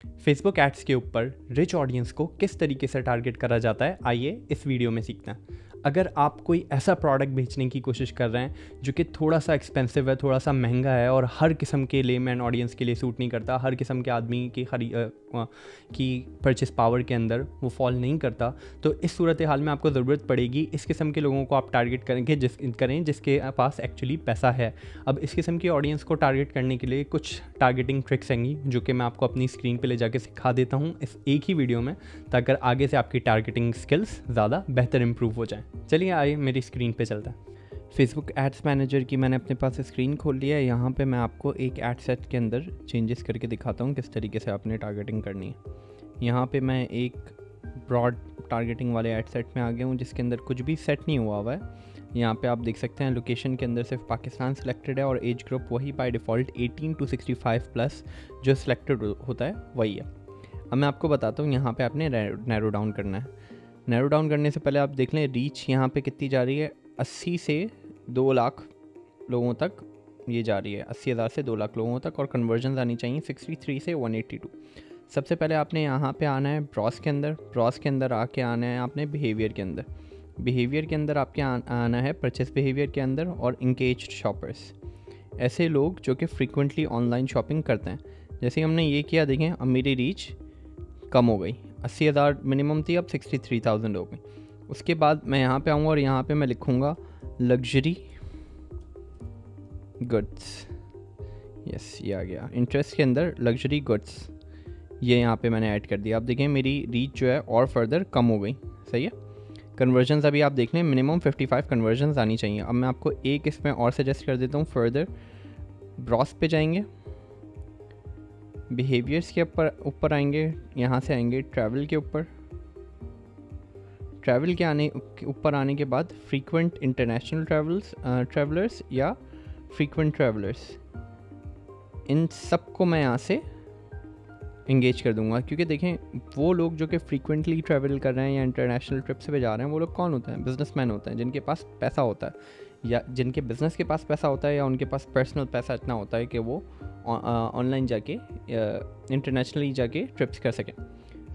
Facebook ads के ऊपर rich audience को किस तरीके से टारगेट करा जाता है, आइए इस वीडियो में सीखते हैं। अगर आप कोई ऐसा प्रोडक्ट बेचने की कोशिश कर रहे हैं जो कि थोड़ा सा एक्सपेंसिव है, थोड़ा सा महंगा है और हर किस्म के लेमैन ऑडियंस के लिए सूट नहीं करता, हर किस्म के आदमी की परचेस पावर के अंदर वो फॉल नहीं करता, तो इस सूरत हाल में आपको ज़रूरत पड़ेगी इस किस्म के लोगों को आप टारगेट करें जिसके पास एक्चुअली पैसा है। अब इस किस्म की ऑडियंस को टारगेट करने के लिए कुछ टारगेटिंग ट्रिक्स हैं जो कि मैं आपको अपनी स्क्रीन पे ले जाके सिखा देता हूँ इस एक ही वीडियो में, ताकि आगे से आपकी टारगेटिंग स्किल्स ज़्यादा बेहतर इंप्रूव हो जाएं। चलिए आइए मेरी स्क्रीन पे चलता है। फेसबुक एड्स मैनेजर की मैंने अपने पास स्क्रीन खोल लिया है। यहाँ पे मैं आपको एक एड सेट के अंदर चेंजेस करके दिखाता हूँ किस तरीके से आपने टारगेटिंग करनी है। यहाँ पे मैं एक ब्रॉड टारगेटिंग वाले एड सेट में आ गया हूँ जिसके अंदर कुछ भी सेट नहीं हुआ है। यहाँ पे आप देख सकते हैं लोकेशन के अंदर सिर्फ पाकिस्तान सिलेक्टेड है और एज ग्रुप वही बाय डिफ़ॉल्ट 18 to 65 प्लस जो सिलेक्टेड होता है वही है। अब मैं आपको बताता हूँ यहाँ पे आपने नैरो डाउन करना है। नैरो डाउन करने से पहले आप देख लें रीच यहाँ पे कितनी जा रही है, 80 से 2 लाख लोगों तक ये जा रही है, 80,000 से 2 लाख लोगों तक, और कन्वर्जन आनी चाहिए 63 से 182। सबसे पहले आपने यहाँ पे आना है ब्रॉस के अंदर आके आना है आपने बिहेवियर के अंदर आपके आना है परचेस बिहेवियर के अंदर और इंगेज्ड शॉपर्स, ऐसे लोग जो कि फ्रीक्वेंटली ऑनलाइन शॉपिंग करते हैं। जैसे हमने ये किया, देखें अब मेरी रीच कम हो गई, 80,000 मिनिमम थी, अब 63,000 हो गई। उसके बाद मैं यहाँ पे आऊँगा और यहाँ पे मैं लिखूँगा लग्जरी गुड्स, यस ये आ गया। इंटरेस्ट के अंदर लग्जरी गुड्स ये यहाँ पे मैंने ऐड कर दिया। आप देखें मेरी रीच जो है और फर्दर कम हो गई, सही है। कन्वर्जन्स अभी आप देख लें मिनिमम 55 कन्वर्जन्स आनी चाहिए। अब मैं आपको एक इसमें और सजेस्ट कर देता हूँ, फर्दर ब्रॉस पे जाएंगे, बिहेवियर्स के ऊपर आएंगे, यहाँ से आएंगे ट्रैवल के ऊपर, ट्रैवल के ऊपर आने के बाद फ्रीक्वेंट इंटरनेशनल ट्रैवलर्स या फ्रीक्वेंट ट्रैवलर्स, इन सब को मैं यहाँ से इंगेज कर दूंगा। क्योंकि देखें वो लोग जो कि फ्रीक्वेंटली ट्रैवल कर रहे हैं या इंटरनेशनल ट्रिप्स पे जा रहे हैं, वो लोग कौन होते हैं? बिजनेसमैन होते हैं जिनके पास पैसा होता है, या जिनके बिज़नेस के पास पैसा होता है, या उनके पास पर्सनल पैसा इतना होता है कि वो ऑनलाइन जाके इंटरनेशनली जाके ट्रिप्स कर सकें।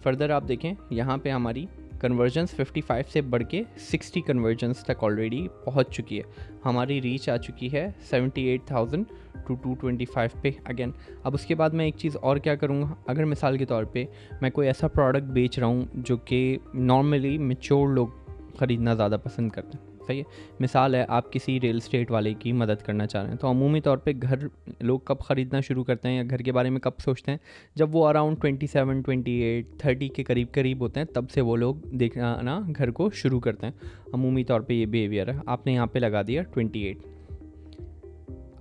फर्दर आप देखें यहाँ पे हमारी कन्वर्जन्स 55 से बढ़ के 60 कन्वर्जन्स तक ऑलरेडी पहुँच चुकी है। हमारी रीच आ चुकी है 78,000 to 225 पे अगेन। अब उसके बाद मैं एक चीज़ और क्या करूँगा, अगर मिसाल के तौर पे मैं कोई ऐसा प्रोडक्ट बेच रहा हूँ जो कि नॉर्मली मैच्योर लोग ख़रीदना ज़्यादा पसंद करते हैं, सही है। मिसाल है आप किसी रियल एस्टेट वाले की मदद करना चाह रहे हैं, तो अमूमी तौर पे घर लोग कब ख़रीदना शुरू करते हैं या घर के बारे में कब सोचते हैं? जब वो अराउंड 27, 28, 30 के करीब होते हैं, तब से वो लोग देखना ना घर को शुरू करते हैं। अमूमी तौर पे ये बिहेवियर है। आपने यहाँ पे लगा दिया 28।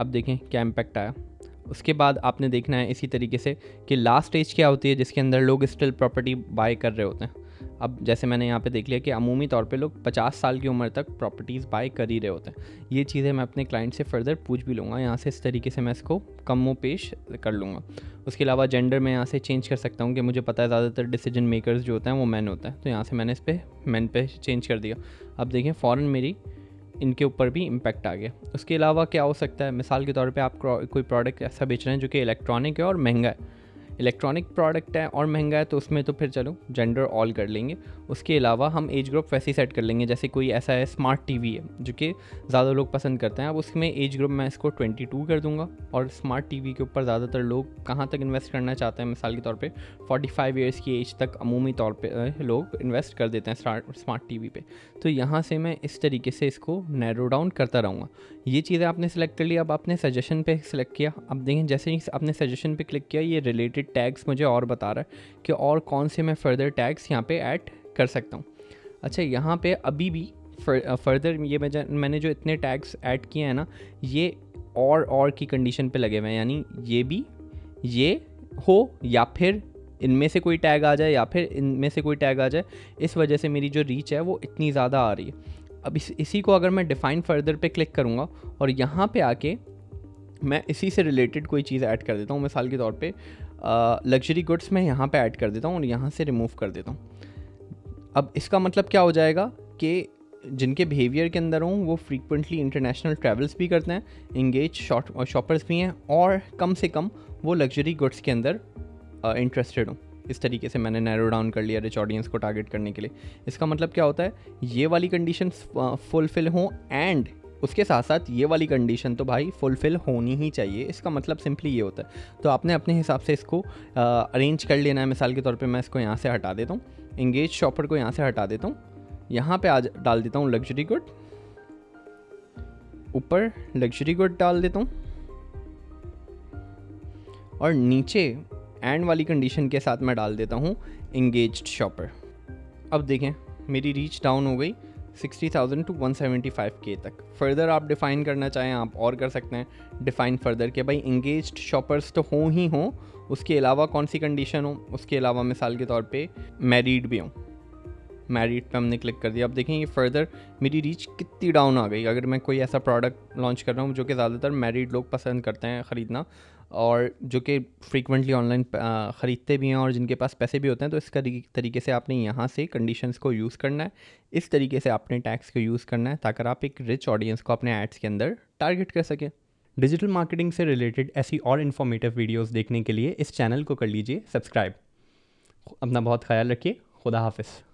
अब देखें क्या इम्पैक्ट आया। उसके बाद आपने देखना है इसी तरीके से कि लास्ट स्टेज क्या होती है जिसके अंदर लोग स्टिल प्रॉपर्टी बाय कर रहे होते हैं। अब जैसे मैंने यहाँ पे देख लिया कि अमूमी तौर पे लोग 50 साल की उम्र तक प्रॉपर्टीज़ बाय कर ही रहे होते हैं। ये चीज़ें मैं अपने क्लाइंट से फर्दर पूछ भी लूँगा, यहाँ से इस तरीके से मैं इसको कमो पेश कर लूँगा। उसके अलावा जेंडर में यहाँ से चेंज कर सकता हूँ कि मुझे पता है ज़्यादातर डिसीजन मेकर्स जो होते हैं वो मैन होता है, तो यहाँ से मैंने इस पर मैन पे चेंज कर दिया। अब देखें फ़ौरन मेरी इनके ऊपर भी इम्पैक्ट आ गया। उसके अलावा क्या हो सकता है, मिसाल के तौर पे आप कोई प्रोडक्ट ऐसा बेच रहे हैं जो कि इलेक्ट्रॉनिक है और महंगा है, इलेक्ट्रॉनिक प्रोडक्ट है और महंगा है, तो उसमें तो फिर चलो जेंडर ऑल कर लेंगे। उसके अलावा हम एज ग्रुप वैसे ही सेट कर लेंगे, जैसे कोई ऐसा है स्मार्ट टीवी है जो कि ज़्यादा लोग पसंद करते हैं, अब उसमें एज ग्रुप मैं इसको 22 कर दूंगा। और स्मार्ट टीवी के ऊपर ज़्यादातर लोग कहाँ तक इन्वेस्ट करना चाहते हैं, मिसाल के तौर पे 45 ईयर्स की एज तक अमूमी तौर पे लोग इन्वेस्ट कर देते हैं स्मार्ट टीवी पे। तो यहाँ से मैं इस तरीके से इसको नैरो डाउन करता रहूँगा। ये चीज़ें आपने सेलेक्ट कर लिया। अब आपने सजेशन पे सेलेक्ट किया। अब देखें जैसे ही आपने सजेशन पे क्लिक किया, ये रिलेटेड टैग्स मुझे और बता रहा है कि और कौन से मैं फर्दर टैग्स यहाँ पे ऐड कर सकता हूँ। अच्छा, यहाँ पे अभी भी फर्दर ये मैंने जो इतने टैग्स ऐड किए हैं ना, ये और की कंडीशन पे लगे हुए हैं, यानी ये भी ये हो या फिर इनमें से कोई टैग आ जाए या फिर इनमें से कोई टैग आ जाए। इस वजह से मेरी जो रीच है वो इतनी ज़्यादा आ रही है। अब इसी को अगर मैं डिफ़ाइन फर्दर पे क्लिक करूँगा और यहाँ पे आके मैं इसी से रिलेटेड कोई चीज़ ऐड कर देता हूँ, मिसाल के तौर पे लग्जरी गुड्स मैं यहाँ पे ऐड कर देता हूँ और यहाँ से रिमूव कर देता हूँ। अब इसका मतलब क्या हो जाएगा कि जिनके बिहेवियर के अंदर हूँ वो फ्रीक्वेंटली इंटरनेशनल ट्रैवल्स भी करते हैं, इंगेज शॉपर्स भी हैं, और कम से कम वो लग्जरी गुड्स के अंदर इंटरेस्टेड हूँ। इस तरीके से मैंने नैरो डाउन कर लिया रिच ऑडियंस को टारगेट करने के लिए। इसका मतलब क्या होता है, ये वाली कंडीशंस फुलफ़िल हों एंड उसके साथ साथ ये वाली कंडीशन तो भाई फुलफ़िल होनी ही चाहिए। इसका मतलब सिंपली ये होता है। तो आपने अपने हिसाब से इसको अरेंज कर लेना है। मिसाल के तौर पे मैं इसको यहाँ से हटा देता हूँ, इंगेज शॉपर को यहाँ से हटा देता हूँ, यहाँ पे आज डाल देता हूँ लग्जरी गुड, ऊपर लग्जरी गुड डाल देता हूँ और नीचे एंड वाली कंडीशन के साथ मैं डाल देता हूँ इंगेज्ड शॉपर। अब देखें मेरी रीच डाउन हो गई 60,000 टू 175K तक। फर्दर आप डिफ़ाइन करना चाहें आप और कर सकते हैं डिफ़ाइन फर्दर कि भाई इंगेज्ड शॉपर्स तो हों ही हों, उसके अलावा कौन सी कंडीशन हो, उसके अलावा मिसाल के तौर पे मैरिड भी हों। मैरिड पे हमने क्लिक कर दिया। अब देखें ये फर्दर मेरी रीच कितनी डाउन आ गई। अगर मैं कोई ऐसा प्रोडक्ट लॉन्च कर रहा हूँ जो कि ज़्यादातर मैरिड लोग पसंद करते हैं ख़रीदना और जो कि फ्रीक्वेंटली ऑनलाइन ख़रीदते भी हैं और जिनके पास पैसे भी होते हैं, तो इस तरीके से आपने यहाँ से कंडीशंस को यूज़ करना है। इस तरीके से आपने टैग्स को यूज़ करना है ताकि आप एक रिच ऑडियंस को अपने एड्स के अंदर टारगेट कर सकें। डिजिटल मार्केटिंग से रिलेटेड ऐसी और इन्फॉर्मेटिव वीडियोस देखने के लिए इस चैनल को कर लीजिए सब्सक्राइब। अपना बहुत ख्याल रखिए। खुदा हाफिज़।